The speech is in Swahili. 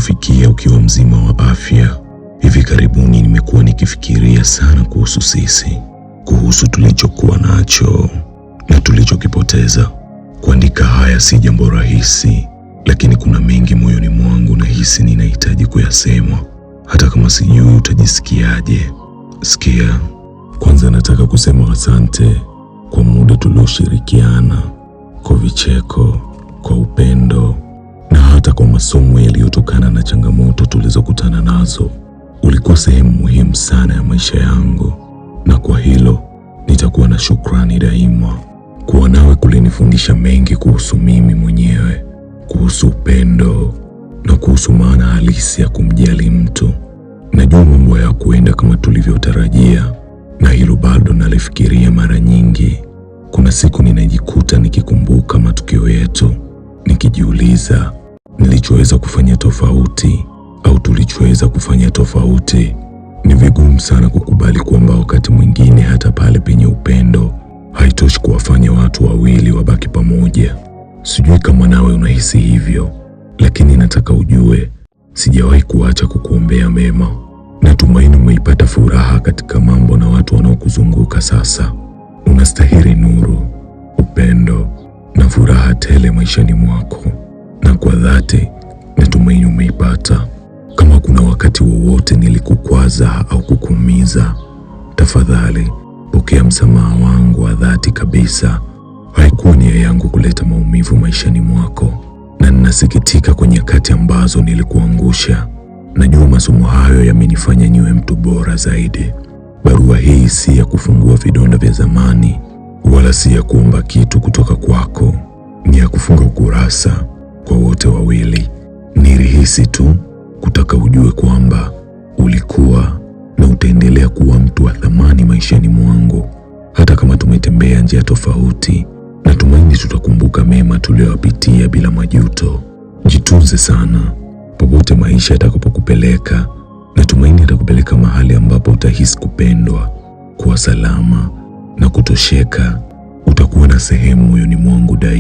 kufikia ukiwa mzima wa afya. Hivi karibuni nimekuwa nikifikiria sana kuhusu sisi, kuhusu tulichokuwa nacho na tulichokipoteza. Kuandika haya si jambo rahisi, lakini kuna mengi moyoni mwangu na hisi ninahitaji kuyasema, hata kama sijui utajisikiaje. Sikia, kwanza nataka kusema asante kwa muda tulioshirikiana, kwa vicheko, kwa upendo na hata kwa masomo yaliyotokana na changamoto tulizokutana nazo. Ulikuwa sehemu muhimu sana ya maisha yangu, na kwa hilo nitakuwa na shukrani daima. Kuwa nawe kulinifundisha mengi kuhusu mimi mwenyewe, kuhusu upendo na kuhusu maana halisi ya kumjali mtu. Najua mambo hayakuenda kama tulivyotarajia, na hilo bado nalifikiria mara nyingi. Kuna siku ninajikuta nikikumbuka matukio yetu, nikijiuliza nilichoweza kufanya tofauti au tulichoweza kufanya tofauti. Ni vigumu sana kukubali kwamba wakati mwingine hata pale penye upendo haitoshi kuwafanya watu wawili wabaki pamoja. Sijui kama nawe unahisi hivyo, lakini nataka ujue sijawahi kuacha kukuombea mema. Natumaini umeipata furaha katika mambo na watu wanaokuzunguka sasa. Unastahili nuru, upendo na furaha tele maishani mwako, na kwa dhati natumaini umeipata. Kama kuna wakati wowote nilikukwaza au kukuumiza, tafadhali pokea msamaha wangu wa dhati kabisa. Haikuwa nia yangu kuleta maumivu maishani mwako, na ninasikitika kwa nyakati ambazo nilikuangusha. Najua masomo hayo yamenifanya niwe mtu bora zaidi. Barua hii si ya kufungua vidonda vya zamani, wala si ya kuomba kitu kutoka kwako. Ni ya kufunga ukurasa kwa wote wawili. Nilihisi tu kutaka ujue kwamba ulikuwa na utaendelea kuwa mtu wa thamani maishani mwangu, hata kama tumetembea njia tofauti. Natumaini tutakumbuka mema tuliyopitia bila majuto. Jitunze sana popote maisha yatakapokupeleka. Natumaini yatakupeleka mahali ambapo utahisi kupendwa, kuwa salama na kutosheka. Utakuwa na sehemu moyoni mwangu daima.